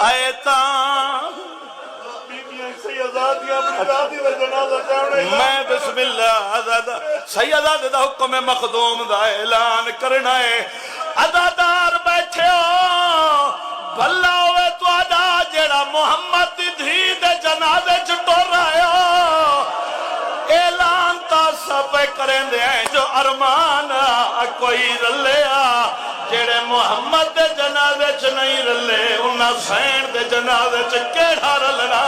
آیتاں میں بسم اللہ سیدہ دا حکم مخدوم دا اعلان کرنا ہے. عزادار بیٹھے ہو بھلا ہوئے تو ادا جیڑا محمد دی دھی دے جنازے چٹو رہے ہو. اعلان تا سب کریں دے ہیں جو ارمان کوئی رلیا جیڑے محمد دے جنازے چ نہیں رلے انہاں حسین دے جنازے چ کیڑا رلنا.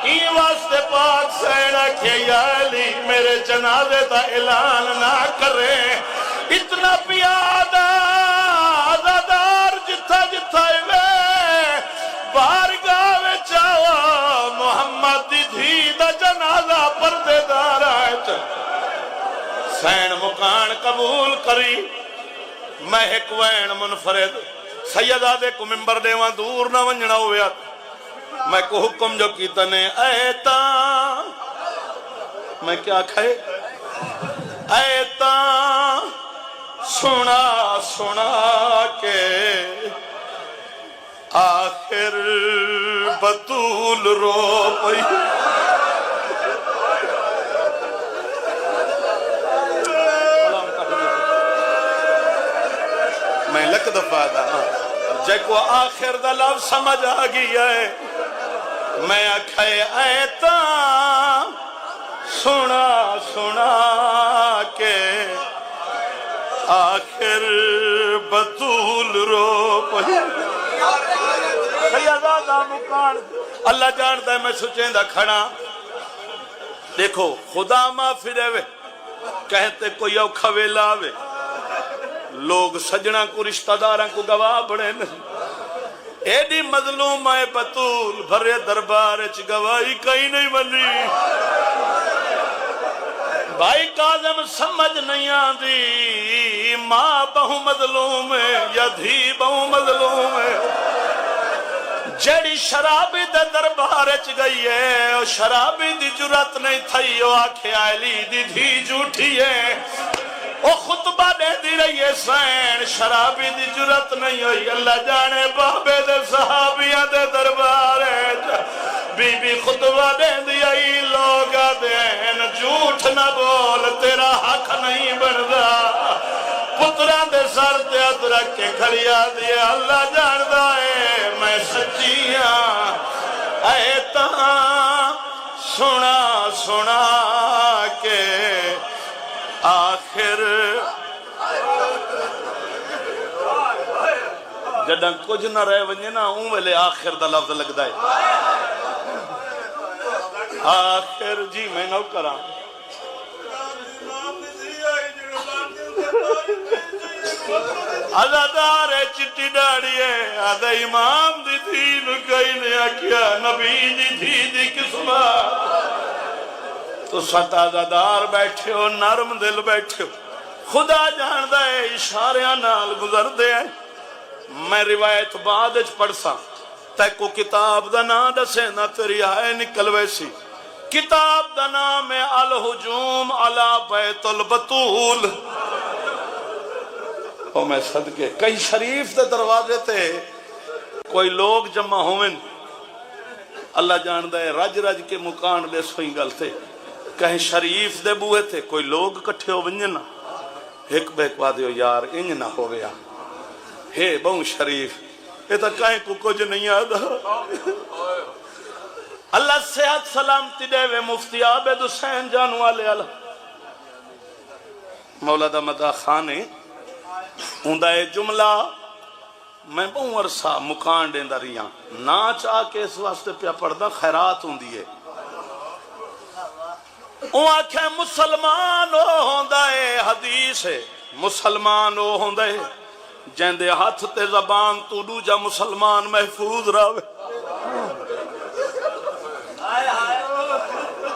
این واسطے پاک حسین آکھے یا علی میرے جنازے دا اعلان نہ کرے. اتنا پیادہ عزادار جتھا جتھا ہوئے بارگاہ میں چاہو محمد دی دھی دا جنازہ پردے دار آئے. حسین مکان قبول کری میں ایک وین منفرد سیدہ دے کو ممبر دے وہاں دور نہ ونجنا ہویا. میں کو حکم جو کیتا نے ایتاں میں کیا کھائے ایتاں سنا سنا کے آخر بطول رو پئی. میں لکھ دفعہ دا جے کو آخر دا لفظ سمجھ آ گیا ہے میں آکھائے ایتاں سنا سنا کے آخر بطول رو پئی. سیدہ مکان اللہ جانتا ہے میں سچیں دا کھڑا. دیکھو خدا ماں پھرے وے کہتے کوئی اوکھا ویلا وے لوگ سجنہ کو رشتہ داراں کو گواہ بڑے نہیں. ایڈی مظلوم آئے بطول بھرے دربار اچ گواہی کہیں نہیں بنی. بھائی کاظم سمجھ نہیں آندی ماں بہو مظلوم ہے یا دھی بہو مظلوم ہے. جیڑی شرابی دے دربار اچ گئی ہے اور شرابی دی جرات نہیں تھئی وہ آکھے علی دی دھی جھوٹی ہے. وہ خطبہ دے دی رہی ہے حسین شرابی دی جرات نہیں ہوئی. اللہ جانے بابے دے صحابیاں دے دربار بی بی خطبہ دے دی آئی لوگا دین جھوٹ نہ بول تیرا حق نہیں بڑھدا. پتران دے سر تے ادرک کے کھڑیا دیا اللہ جاندہ ہے میں سچیاں. ایتاں سنا سنا کے آخر جڑا کچھ نہ رہ ونجے نا اون ویلے آخر دا لفظ لگدا ہے. آخر جی میں نو کراں عزادار چٹی ڈاڑی ہے آدھا امام دی تھی نکائی نے آکیا نبی دی تھی دی قسمت. تو سات عزادار بیٹھے ہو نرم دل بیٹھے ہو خدا جاندہ ہے اشاریاں نال گزر دے ہیں. میں روایت بعد اچ پڑھ سا تے کو کتاب دا نام دسے نہ تیری آئے نکل ویسی. کتاب دا نام ہے الہجوم علی بیت البطول. او میں صدقے کئی شریف دے دروازے تے کوئی لوگ جمع ہوئیں اللہ جاندہ ہے رج رج کے مکان لے سوئی گل تھے کہیں شریف دے بوئے تھے کوئی لوگ کٹھے ہو ونجنا ایک بیک وادیو یار انج نہ ہو گیا ہے بہن شریف یہ تو کہیں کو کچھ نہیں آدھا. اللہ صحت سلامتی دے وے مفتی عابد حسین جانو والے اللہ مولا دا مدہ خانے ہوندہ جملہ میں بہن عرصہ مکان دیں دریاں نا چاہ کے اس واسطے پہ پڑھدا خیرات ہوں دیئے. وہ آنکھیں مسلمان ہو ہوندہ ہے حدیث ہے مسلمان ہو ہوندہ ہے جہندے ہاتھ تے زبان تو دوجا مسلمان محفوظ راوے.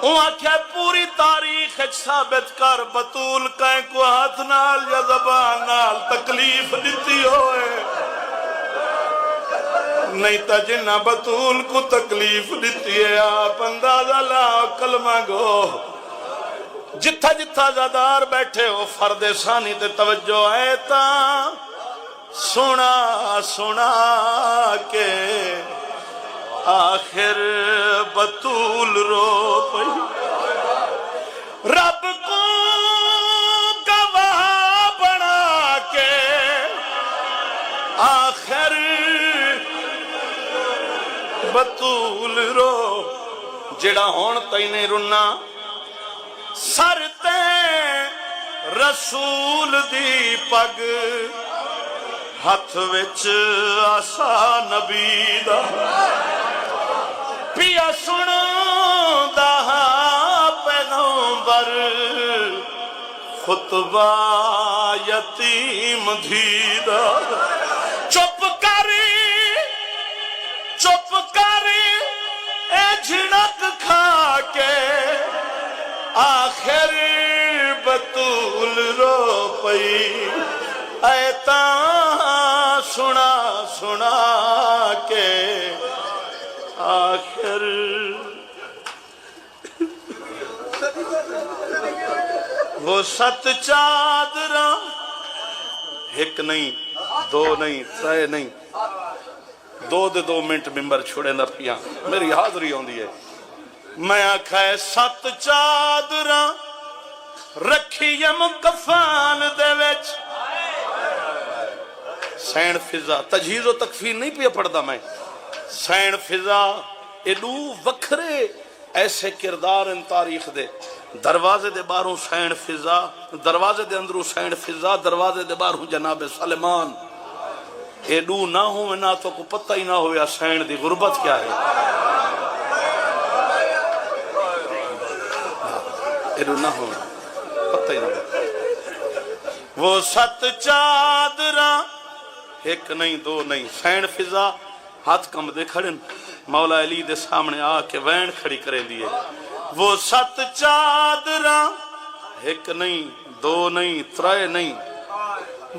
وہ آنکھیں پوری تاریخ ثابت کر بطول کہیں کو ہاتھ نال یا زبان نال تکلیف دیتی ہوئے نہیں تا جنہ بطول کو تکلیف دیتی ہے آپ اندازہ لاؤ کلمہ گو. جتھا جتھا زادار بیٹھے ہو فرد ثانی تے توجہ ایتاں سنا سنا کے آخر بطول رو پئی رب کو گواہ بنا کے آخر بطول رو جڑا ہون تینے رنا سر تے رسول دی پگ ہاتھ وچ آسا نبی دا پیا سن دا پیغمبر خطبہ یتیم دھی دا چپ کر اے جھڑک کھا کے آخر بطول رو پئی اے تاں سنا کے آخر وہ ست چادراں ایک نہیں دو نہیں ترے نہیں دو منٹ ممبر چھوڑے نہ پیا میری حاضری ہوندی ہے میں آکھائے ست چادراں رکھیم کفان دے وچ سین فضا تجہیز و تکفین نہیں پیا پڑھدا میں سین فضا ایڈو وکھرے ایسے کردار ان تاریخ دے دروازے دے باہروں سین فضا دروازے دے اندروں سین فضا دروازے دے باہروں جناب سلیمان ایڈو نہ ہوں نہ تو کو پتہ ہی نہ ہویا سین دی غربت کیا ہے ایڈو نہ ہوں پتہ ہی نہ ہویا وہ ست چادراں ایک نہیں دو نہیں سین فضا ہاتھ کم دے کھڑن مولا علی دے سامنے آ کے وین کھڑی کریں دیئے وہ ست چادراں ایک نہیں دو نہیں ترے نہیں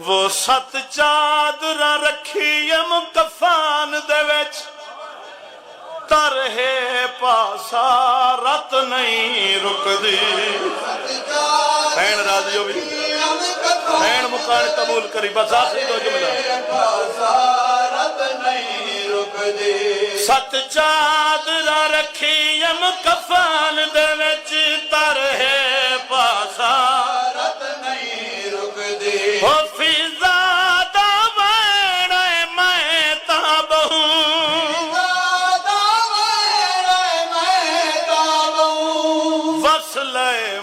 وہ ست چادراں رکھیم کفان دے وچ ترہے پاسا رت نہیں رک دی سین راضی ہو بھی سین مکان قبول کری بس آخری دو جملہ ست چادراں رکھیم کفان دے وچ ترہے پاسا رت نہیں رک دی ہو فضا دا وین میں تاب ہوں وصل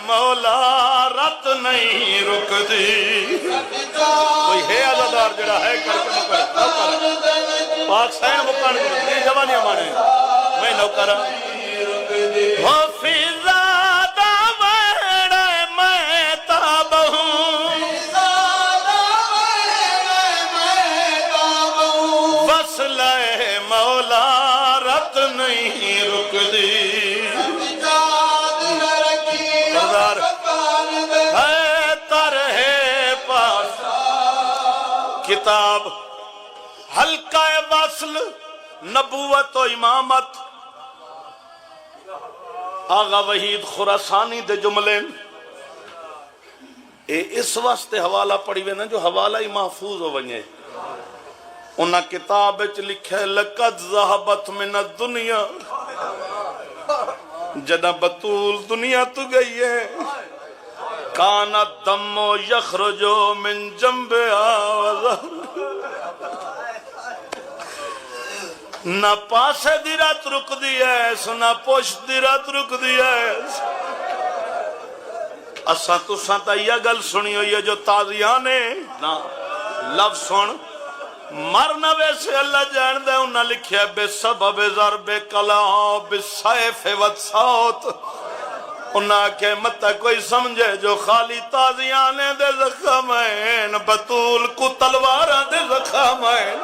مولا رت نہیں رک دی کوئی ہے عزادار جڑا ہے کر کے مکر پاک سین مکان کرو یہ جوانیاں مانے میں نوکرہ ہو فضا دا وین میں تاب ہوں وصل مولا رت نہیں رک دی سردار ہے ترہے پاس کتاب حلقہ وصل نبوت و امامت آغا وحید خراسانی دے جملے اے اس واسطے حوالہ پڑھی ہوئے نا جو حوالہ ہی محفوظ ہو ونجے انہاں کتاب وچ لکھے لقد ذہبت من الدنیا جنہ بطول دنیا تو گئی ہے کانا دم یخرجو من جنب آوازہ نہ پاسے دی رات رک دی ہے نہ پوشت دی رات رک دی ہے اساں تساں تا یہ گل سنی ہوئی ہے جو تازیانے نا لفظ سن مرنا ویسے اللہ جان دے انہاں لکھیا بے سبب ضرب کلام بالسیف والصوت انہاں کے مت کوئی سمجھے جو خالی تازیانے دے زخم ہیں بطول کو تلواراں دے زخم ہیں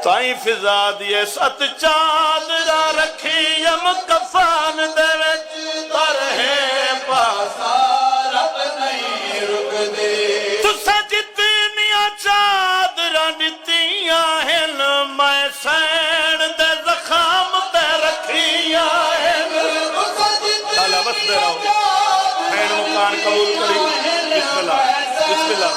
تائیں فضا دیے ست چادراں رکھیم کفان دے وچ ترہے پاسا رت نہیں رک دے تساں جتنیاں چادراں دتیاں ہن میں سین دے زخم تے رکھیاں ہن اللہ بس دے رہو سین مکان قبول کری بسم اللہ بسم اللہ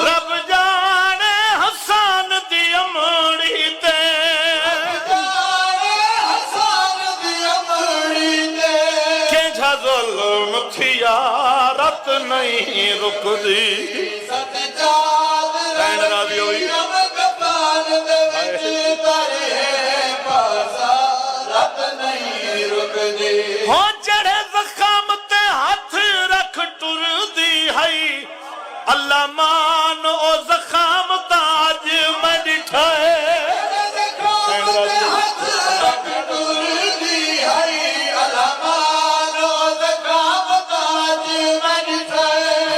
رب جانے حسان رت نہیں رکدی سین راضی ہوئی ہو جڑے زخم تے ہاتھ رکھ ٹر دی ہے اللہ مان او زخم تاج میں ڈٹھائے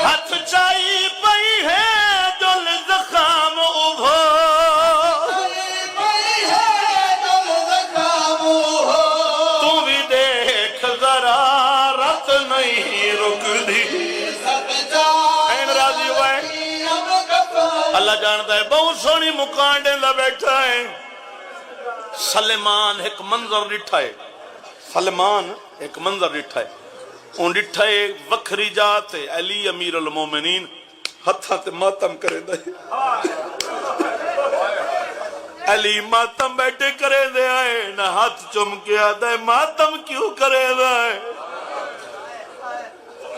ہاتھ چائی پئی ہے دل زخم ابھو تو بھی دیکھ ذرا رت نہیں رکدی این راضی ہوئے اللہ جانتا ہے بہت سونی مکانڈے دا بیٹھا ہے سلیمان ایک منظر ڈٹھا ہے سلیمان ایک منظر ڈٹھا ہے ان ڈٹھا ہے وکھری جات ہے علی امیر المومنین ہتھاں تے ماتم کرے دے علی ماتم بیٹھے کرے دے آئے نہ ہاتھ چم کے آدھا ہے ماتم کیوں کرے دے آئے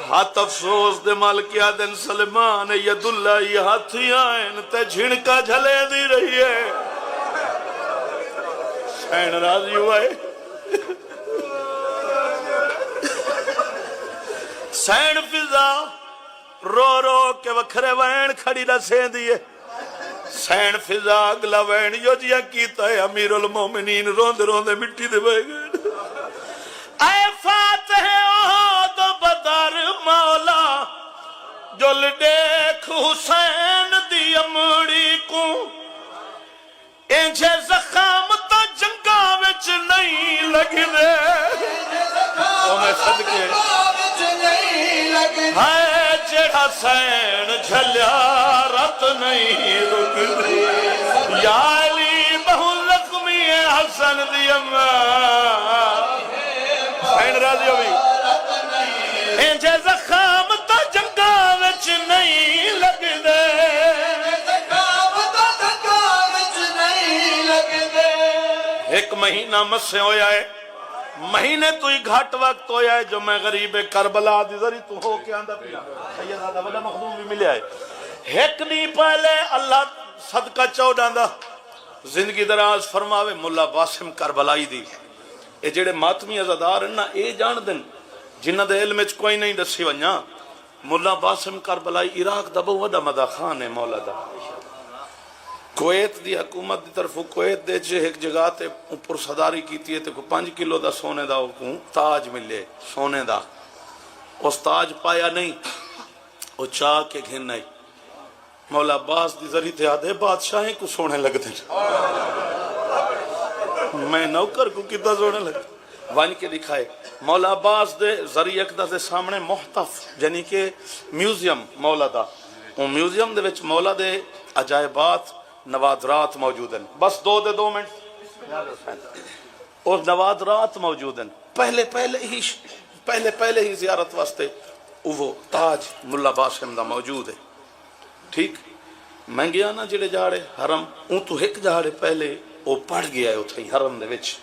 ہاتھ افسوس دے مال کیا دن سلیمان ید اللہ یہ ہاتھی آئین تے جھنکا جھلے دی رہی ہے سین راضی ہوا ہے سین فضا رو رو کے وکھرے وین کھڑی رسیں دیئے سین فضا اگلا وین یو جیا کیتا ہے امیر المومنین روندے روندے مٹی دے بے گئے اے فاتح احد بدر مولا جل دیکھ حسین دی امڑی کو انجھے زخام تا جنگا وچ نہیں لگ دے او میں صدقے ہائے جڑا سین جھلیا رت نہیں رک دی یا علی بہو لقمی حسن دی امہ سین راضی ہوئی انجھے زخام تا جنگا وچ نہیں لگ دے ایک مہینہ مسے ہویا ہے مہینے تو ہی گھاٹ وقت ہویا ہے جو میں غریب کربلا دی ذری تو ہو کے آندہ پیا سیدہ وڈا مخدوم بھی ملیا ہے ایک نہیں پہلے اللہ صدقہ چودہ دا زندگی دراز فرماوے ملا باسم کربلائی دی اے جڑے ماتمی ازادار ہیں نا اے جان دن جنہ دے علم اچ کوئی نہیں دسی ونیا ملا باسم کربلائی عراق دا بہو وڈا مدہ خان ہے مولا دا کویت دی حکومت دی طرف کویت دے چھے ایک جگہ تے اوپر صداری کیتی ہے تے کو 5 کلو دا سونے دا تاج ملے سونے دا اس تاج پایا نہیں وہ چاہ کے گھن نہیں مولا عباس دی ذری تے آدھے بادشاہیں کو سونے لگ دیں میں نوکر کو کتا سونے لگ وان کے دکھائے مولا عباس دے ذری اقدہ دے سامنے محتف یعنی کہ میوزیم مولا دا وہ میوزیم دے وچ مولا دے عجائبات نوادرات موجود ہیں بس 2 منٹ اور نوادرات موجود ہیں پہلے ہی زیارت واسطے وہ تاج ملا باسم دا موجود ہے ٹھیک میں گیا نا جڑے جاڑے حرم اون تو ایک جاڑے پہلے وہ پڑھ گیا ہے اتھائی حرم دے وچ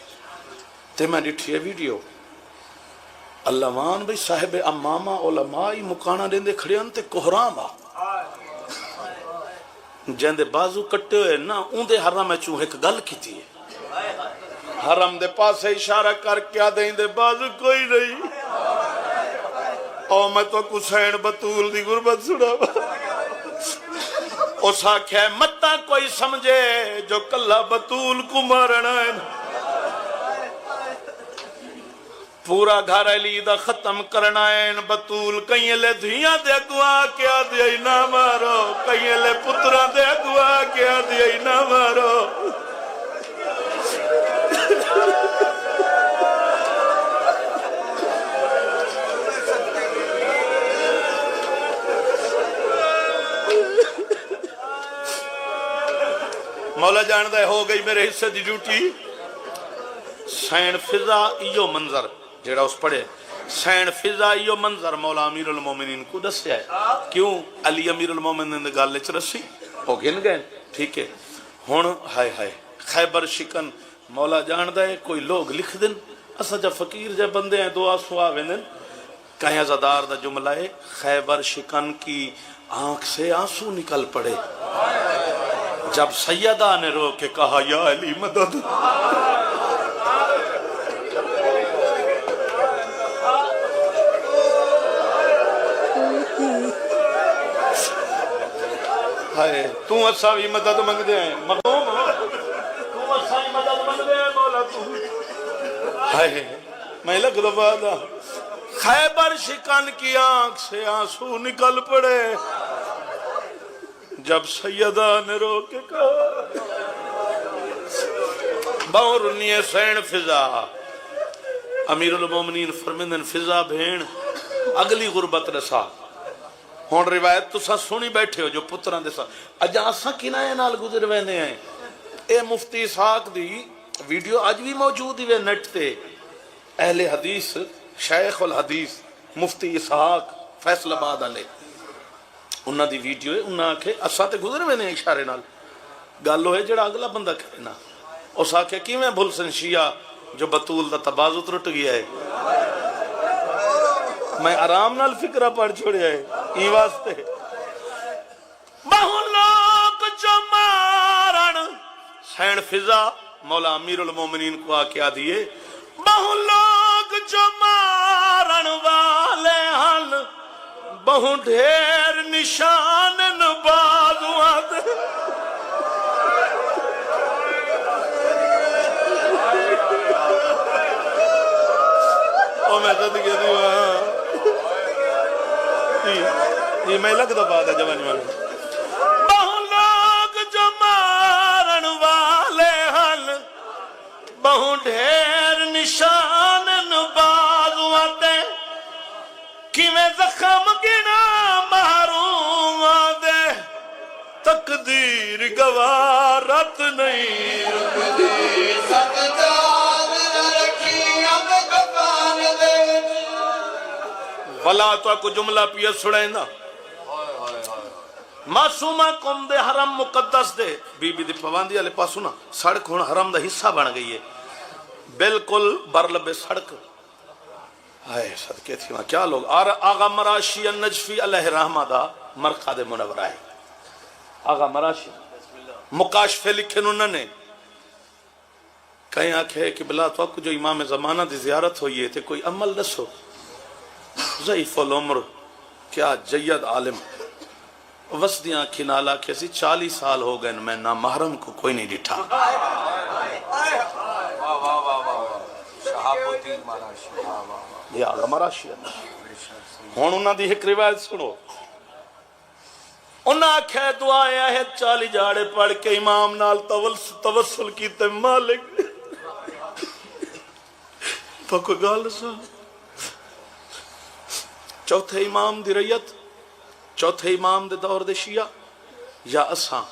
تے میں ڈٹھی ہے ویڈیو اللہ مان بھئی صاحب امامہ علمائی مکانہ دیندے کھڑے ہیں تے کوہرام آ جیندے بازو کٹے ہوئے نا اون دے حرم میں چوں ایک گل کی تھی حرم دے پاسے اشارہ کر کیا دیں دے بازو کوئی نہیں او میں تو حسین بطول دی غربت سنا اس آکھے متا کوئی سمجھے جو کلہ بطول کو مارنا ہے پورا گھر علی دا ختم کرنا ہے بطول کہیں لے دھیاں دے اگوا کیا دیا ہی نہ مارو کہیں لے پترہ دے اگوا کیا دیا ہی نہ مارو مولا جاندہ ہے ہو گئی میرے حصے دی ڈیوٹی سین فضا ایو منظر جیڑا اس پڑھے سین فضا ایو منظر مولا امیر المومنین کو دسیا ہے کیوں علی امیر المومنین نے گالے چ رسی وہ گن گئے ٹھیک ہے ہن ہائے ہائے خیبر شکن مولا جاندہ ہے کوئی لوگ لکھ دن اسا جا فقیر جا بندے ہیں دعا سوا ویندن کہیں عزادار دا جملہ ہے خیبر شکن کی آنکھ سے آنسو نکل پڑے جب سیدہ نے رو کے کہا یا علی مدد. ہائے تو اساوی مدد منگ دے ہیں مخدوم تو اساوی مدد منگ دے ہیں مولا تو. ہائے میں لکھ دفعہ دا خیبر شکن کی آنکھ سے آنسو نکل پڑے جب سیدہ نے رو کے کہا بہرنی سین فضا. امیر المومنین فرمیندن فضا بھین اگلی غربت رسا. ہون روایت تو سا سنی بیٹھے ہو جو پتران دے سا اجا اساں کنائے نال گزر ویندے ہیں. اے مفتی اسحاق دی ویڈیو آج بھی موجود ہی وے نیٹ تے. اہل حدیث شیخ الحدیث مفتی اسحاق فیصل آباد علیہ انہاں دی ویڈیو ہے. انہاں آکھے اساں تے گزر ویندے ہیں اشارے نال گل ہوئے جڑا اگلا بندہ کرے نا. اس آکھے کی میں بھول سن شیعہ جو بطول دا تبازو ترٹ گیا ہے. میں آرام نال فکرہ پڑھ چھوڑیا ہے ای واسطے. بہن لوگ جو مارن سین فضا مولا امیر المومنین کو آکیا دیئے بہن لوگ جو مارن والے ہن بہن ڈھیر نشان نبازوان دے. او میں صدقے دیوان یہ میں لگ دفعہ دا جوانی والا. بہن لوگ جو مارن والے ہن بہن ڈھیر نشان نبازوان دے کیویں زخم گنا محروم دے تقدیر گوارت نہیں رکھتی بلا تو کو جملہ پیا سڑائیں نا. معصومہ قوم دے حرم مقدس دے بی بی دی پواندی والے پاسو نا سڑک ہن حرم دا حصہ بن گئی ہے بالکل برلب سڑک. ہائے صدقے تھی وہاں کیا لوگ. آغا مراشی النجفی علیہ رحمہ دا مرقد منورہ ہے. آغا مراشی مکاشفے لکھے انہوں نے کہیں آنکھے کہ بلا تو کو جو امام زمانہ دی زیارت ہوئی ہے تھے کوئی عمل نسو ضعیف العمر کیا جید عالم وسدیاں کھنالا کیسی 40 سال ہو گئے میں نہ محرم کو کوئی نہیں ڈٹھا. یہ آغا مراشی ہون انہاں دی ایک روایت سنو. انہاں آکھے دعائے ہے 40 جاڑے پڑھ کے امام نال توسل کیتے مالک پکو گال سا چوتھے امام دی ریت چوتھے امام دے دور دے شیعہ یا اساں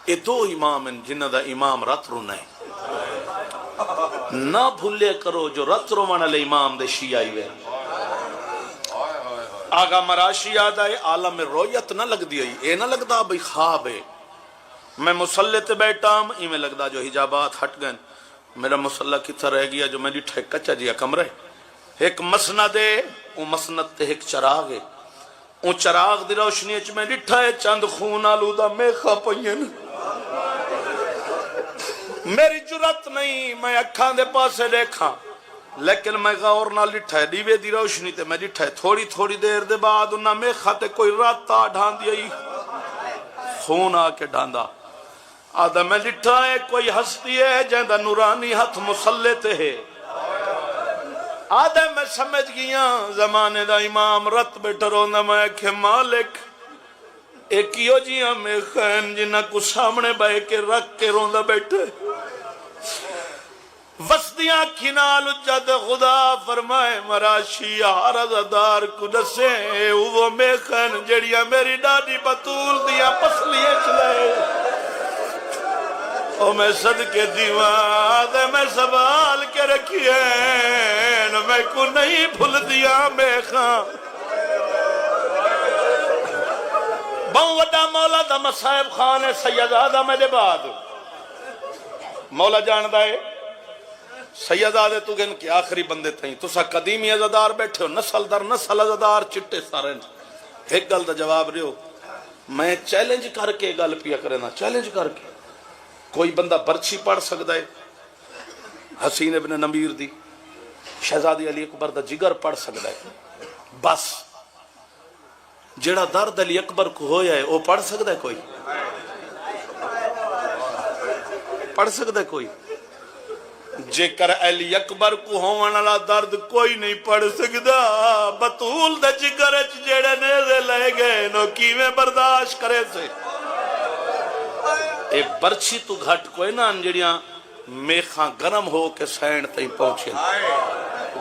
اے دو امام ہیں جنہ دا امام رات رونا ہے. نہ بھولے کرو جو رات رونا لے امام دے شیعہ ہی وے. آگا مراشی یاد آئے عالم رویت نہ لگ دی اے نہ لگدا بھئی خواب ہے. میں مسلح تے بیٹھا ہم میں لگدا جو حجابات ہٹ گئے میرا مسلح کتھا رہ گیا جو میں ڈٹھا ایک کچا جیا کمرہ ایک مسند ہے وہ مسند تے ایک چراغ ہے وہ چراغ دی روشنی اچ میں ڈٹھا ہے چند خون آلودہ میخا پئین. میری جرات نہیں میں اکھاں دے پاسے دیکھا لیکن میں غور نہ ڈٹھا ہے دیوے دی روشنی تے میں ڈٹھا ہے تھوڑی دیر دے بعد انہاں میخا تے کوئی راتا ڈھان دیا خون آ کے ڈھاندا. آدھا میں ڈٹھا ہے کوئی ہستی ہے جہاں نورانی ہاتھ مسلح تے ہے. آدھے میں سمجھ گیا زمانے دا امام رت بیٹھا روندہ میں کہ مالک ایکیو جی ہمیں خین جنہ کو سامنے بائے کے رکھ کے روندہ بیٹھے. وسدیاں کھنال جد خدا فرمائے مراشی عرضدار کو دسے وہ میں خین جڑیاں میری ڈاڈی بطول دیا پسلیے چلائے. او میں صدقے دیوان دے میں سوال کے رکھیے میں کو نہیں بھول دیا میں خان. بہن وڈا مولا دا مصائب خان ہے سید آدم دے بعد مولا جان دائے سیدادے تو گن کے آخری بندے تھیں تسا قدیمی عزادار بیٹھے ہو نسل در نسل عزادار چٹے سارے ایک گل دا جواب رہو میں چیلنج کر کے گل پیا کرنا چیلنج کر کے کوئی بندہ برچی پڑھ سکتا ہے حسین ابن نمیر دی شہزادی علی اکبر دا جگر پڑھ سکتا ہے بس جڑا درد علی اکبر کو ہویا ہے وہ پڑھ سکتا ہے کوئی پڑھ سکتا ہے کوئی جے کر علی اکبر کو ہونے والا درد کوئی نہیں پڑھ سکتا بطول دا جگر جڑے نیزے لے گئے نو کیویں برداشت کرے سے اے برچی تو گھٹ کوئی نا انجڑیاں میخاں گرم ہو کے سینڈ تھی پہنچے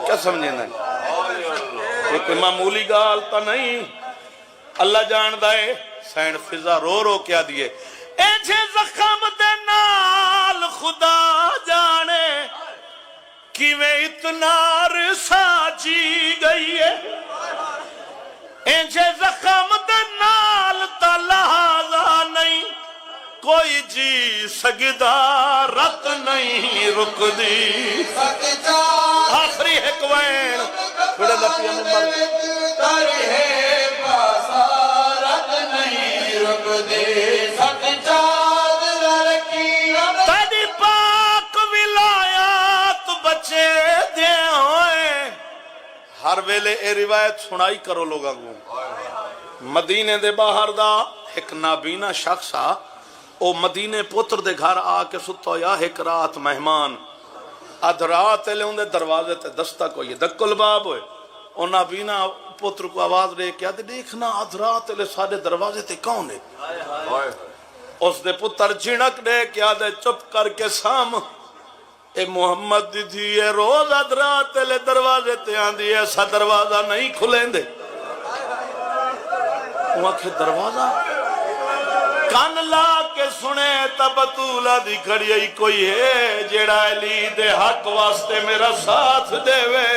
کیا سمجھے نا یہ کوئی معمولی گال تا نہیں اللہ جان دائے سینڈ فضا رو رو کیا دیئے ایجھے زخم دے نال خدا جانے کیویں اتنا رسا جی گئی ہے ایجھے زخم دے نال تا لہذا نہیں کوئی جی سگدہ رت نہیں رک دی آخری ایک وین بڑے لپیا نمبر تاری ہے باسارت نہیں رک دی سچاد لڑکی تیری پاک ولایات بچے دے ہوئے ہر ویلے اے روایت سنائی کرو لوگاں کو مدینے دے باہر دا ایک نابینا شخص او مدینے پتر دے گھر آ کے ستو یا ایک رات مہمان ادھ رات لے اندے دروازے تے دستک ہوئی دکل باب ہوئے او نابینا پتر کو آواز رہے کیا دے دیکھنا ادھ رات لے سارے دروازے تے کون ہے اس دے پتر جھنک دے کیا دے چپ کر کے سام اے محمد دی تھی اے روز ادھ رات لے دروازے تے آندی ایسا دروازہ نہیں کھلیں دے وہاں کے دروازہ کان لا کے سنے تا بطولہ دی کھڑی کوئی ہے جیڑا علی دے حق واسطے میرا ساتھ دے وے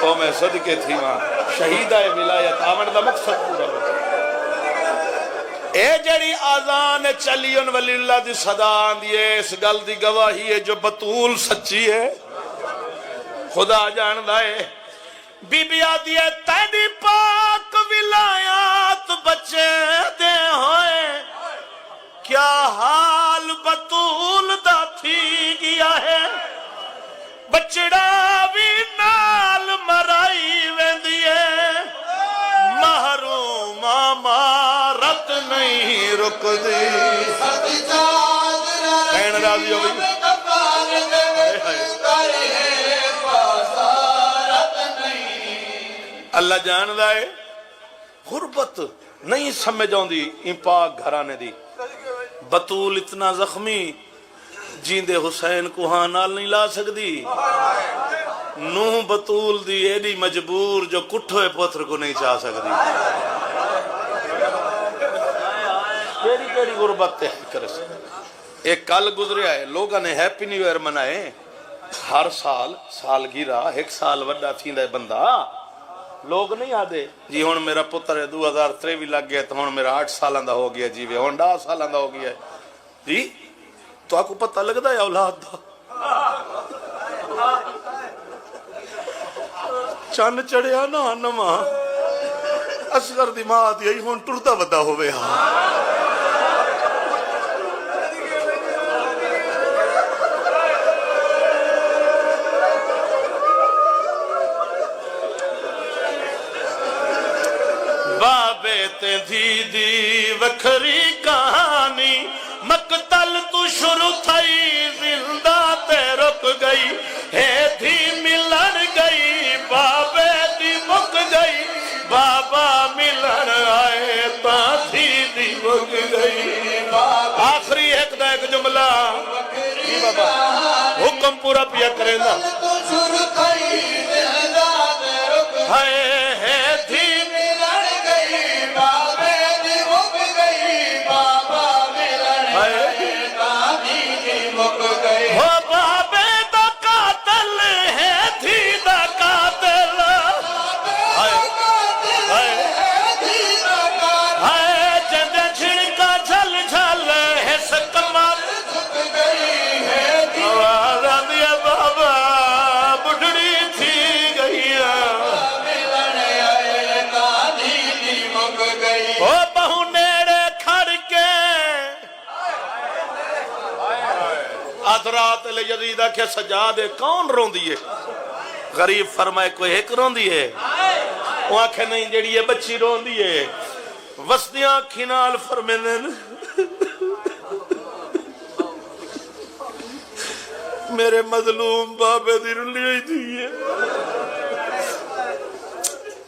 او میں صدقے تھی ماں شہیدہ ولایت آمن دا مقصد پورا اے جڑی آزان چلی ان ولی اللہ دی صدا دیئے اس گل دی گواہی ہے جو بطول سچی ہے خدا جان دائے بی بی آدھی ہے تیری پاک ولایات بچے دے ہوئے کیا حال بطول دا تھی گیا ہے بچڑا بھی نال مرائی ویندیے محروم مارت نہیں رک دی این راضی ہو گئی اللہ جان دائے غربت نہیں سمجھ آن دی ان پاک گھرانے دی بطول اتنا زخمی جیندے حسین کو ہاں نال نہیں لا سکتی نوح بطول دی ایڈی مجبور جو کٹھوئے پتر کو نہیں چاہ سکتی کیڑی غربت تے کرے سے ایک کال گزرے آئے لوگاں نے ہیپی نیو ایئر منائے ہر سال سالگیرہ ایک سال وڈا تھی دے بندہ لوگ نہیں آدھے جی ہون میرا پتر ہے 2023 لگ گیا تو ہون میرا 8 سالان دا ہو گیا جی وے ہون 10 سالان دا ہو گیا جی تو آپ کو پتہ لگ دا یا اولاد دا چند چڑھیا نا نما اصغر دی ماں آدھی ہون ٹرتا ودا ہوئے بابے تے دھی دی وکھری کہانی مقتل تو شروع تھئی زندہ تے رک گئی ہے دھی ملن گئی بابے دی مک گئی بابا ملن آئے تا دھی دی مک گئی آخری ایک دا ایک جملہ بابا حکم پورا پیا کریں دا ہے دھی حضرات یزید کے سجادے کون رون دیئے؟ غریب فرمائے کوئی ایک رون دیئے؟ وہ آنکھیں نہیں جڑی یہ بچی رون دیئے وسطیاں کھنال فرمیدن میرے مظلوم بابے دی رلی ہوئی دیئے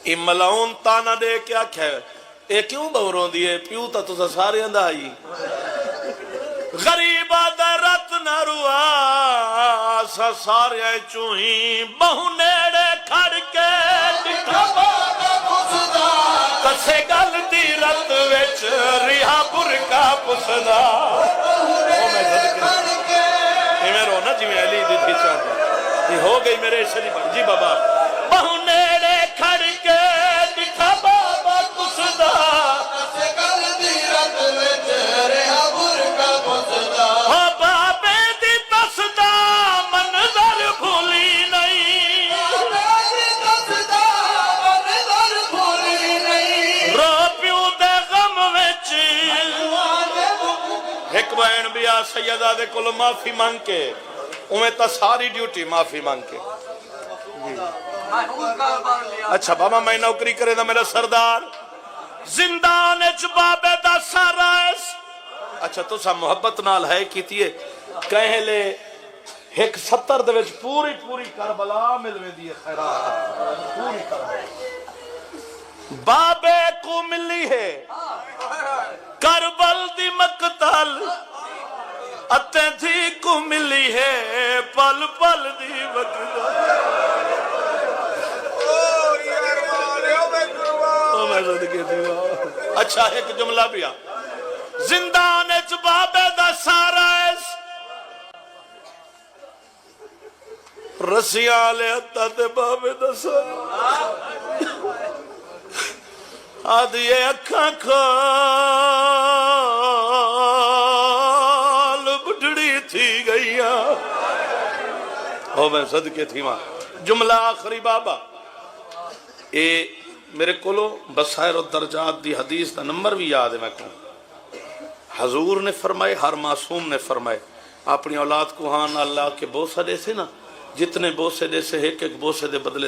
یہ ملاؤن تانا دے کیا کہے اے کیوں بہرون دیئے پیو تا تو سارے اندہ آئی غریبہ درت نہ روا سا سارے چوہیں بہو نیڑے کھڑ کے دکھا بابا پسدا کسے گل دی رت وچ ریہا برکا پسدا میں رونا جی میں علی دی تھی چاہتا یہ ہو گئی میرے شریف جی بابا بہو نیڑے کھڑ کے دکھا بابا پسدا کسے گل دی رت وچ ریہا برکا پسدا ہو بابے دی تسدا منظر بھولی نہیں بابے دی تسدا منظر بھولی نہیں رو پیو دے غم وچ ایک بہن بھی آ سیدہ دے کل معافی مانگ کے انہیں تا ساری ڈیوٹی معافی مانگ کے اچھا بابا میں نوکری کرے دا میرا سردار زندان بابے دا سارائس اچھا تو سا محبت نال ہے کیتیے کہیں لے ایک 70 دے وچ پوری کربلا ملوے دیئے خیرات پوری کربلا بابے کو ملی ہے کربل دی مقتل اتے تھی کو ملی ہے پل پل دی مقتل اچھا ایک جملہ بھی آ زندان اچ بابے دا سارائس رسیاں لے اتا تے بابے دا سارائس آدھیے اکھاں کھال بڑھڑی تھی گئیاں ہو میں صدقے تھی ماں جملہ آخری بابا اے میرے کولو بصائر الدرجات دی حدیث دا نمبر بھی یاد ہے میں کہوں حضور نے فرمائے ہر معصوم نے فرمائے اپنی اولاد کو ہاں اللہ کے بوسہ دے سے نا جتنے بوسے دے سے ایک بوسے دے بدلے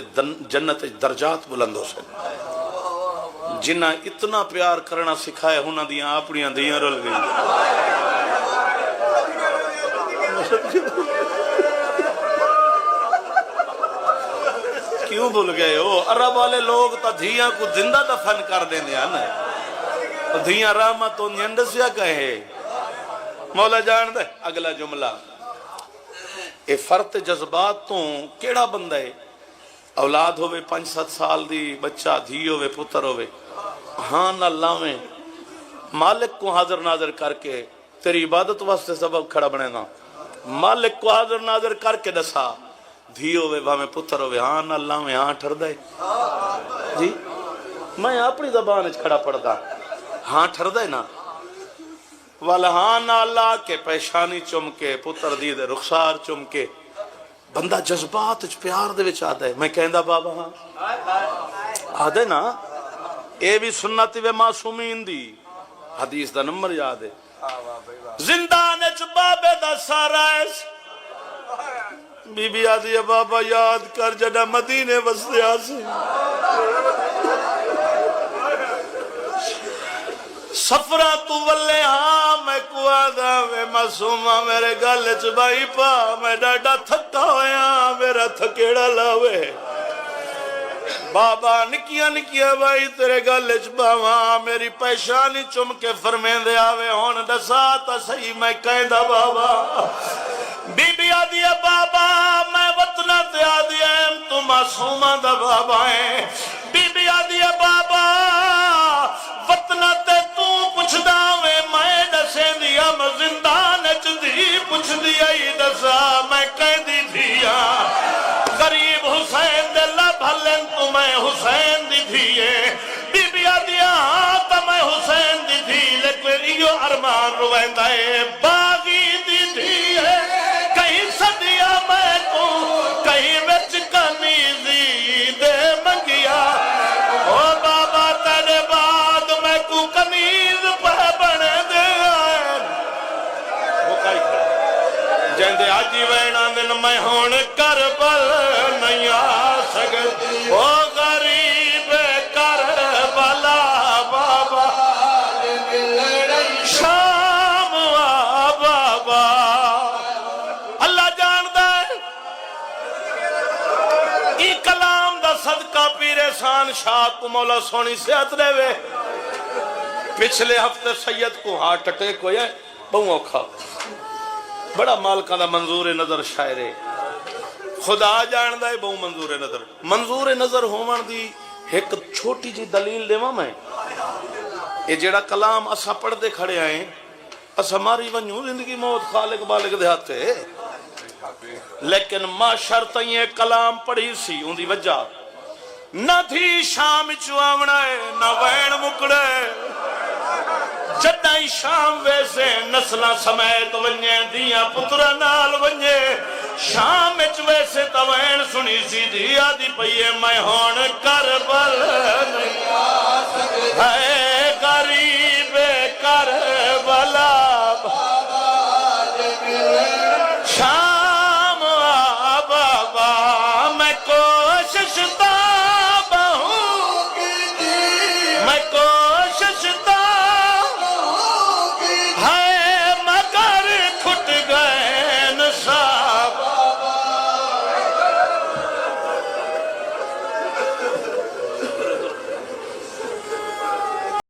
جنت درجات بلند ہو سے جنہ اتنا پیار کرنا سکھائے ہونا دیاں اپنیاں دیاں رل گئی کیوں بھول گئے ہو عرب والے لوگ تا دھیاں کو زندہ دفن کر دیں دیا نا دھیاں رحمت تو نیندسیا کہے مولا جان دے اگلا جملہ اے فرط جذبات تو کیڑا بندہ ہے اولاد ہوئے 5-7 سال دی بچہ دھی ہوئے پتر ہوئے ہاں اللہ میں مالک کو حاضر ناظر کر کے تیری عبادت واسطے سبب کھڑا بنے نا مالک کو حاضر ناظر کر کے دسا دھی ہوئے بھامے پتر ہوئے ہاں اللہ میں ہاں ٹھر دے جی میں اپنی زبان اچھ کھڑا پڑھ دا ہاں ٹھر دے نا والا ہاں اللہ کے پیشانی چم کے پتر دی دے رخسار چم کے بندہ جذبات اچھ پیار دے وچ آدھے میں کہندہ بابا ہاں آدھے نا اے بھی سنتی وے معصومین دی حدیث دا نمبر یاد ہے زندان اچھ بابے دا سارائس بی بی آدھی ہے بابا یاد کر جڑا مدینے وستے آسی سفرہ تو ولے ہاں میں کو آدھا میں معصومہ میرے گل چبائی پا میں ڈاڈا تھکا ہویا میرا تھکیڑا لاوے بابا نکیا نکیا بھائی تیرے گل چباواں میری پیشانی چم کے فرمین دے آوے ہون دسا تا صحیح میں کہندہ بابا بی بی آدھی ہے بابا میں وطنہ تے آدھی ہے تو معصومہ دا بابا ہے بی بی آدھی ہے بابا وطنہ تے تو پوچھ داوے میں دسے دیا میں زندان چدھی پوچھ دیا ہی دسا میں کہہ دی دیا غریب حسین دے لبھلن تو میں حسین دی دھیے بی بی آدھی ہاں تا میں حسین دی دھی لیکن ایو ارمان رویندہ ہے باغی دی دھیے کہیں صدیہ میں تو کہیں وچ کنیزی دے منگیا او بابا تیرے بعد میں کو کنیز پہ بنے دے وہ کئی کھڑا جہندے حاجی وینا دن میں ہون کربل نہیں آ سکتی او غریب کربلا بابا شام آ بابا اللہ جاندہ ہے ای کلام دا صدقہ پیر احسان شاہ کو مولا سونی صحت رہے وے پچھلے ہفتے سید کو ہارٹ اٹیک ہویا ہے بہوں اوکھا بڑا مالکہ دا منظور نظر شاعر ہے خدا جاندہ ہے بہوں منظور نظر ہومان دی ایک چھوٹی جی دلیل دے میں یہ جیڑا کلام اسا پڑھ دے کھڑے آئیں اسا ہماری ونیوں زندگی موت خالق بالک دے ہاتھے لیکن ما شرط یہ کلام پڑھی سی ان دی وجہ نہ تھی شام چواونا ہے نہ وین مکڑے جدائی شام ویسے نسلہ سمیت ونجے دیا پترہ نال ونجے شام ویسے توین سنی سی دیا دی پئیے میں ہون کربل نہیں آ سکتے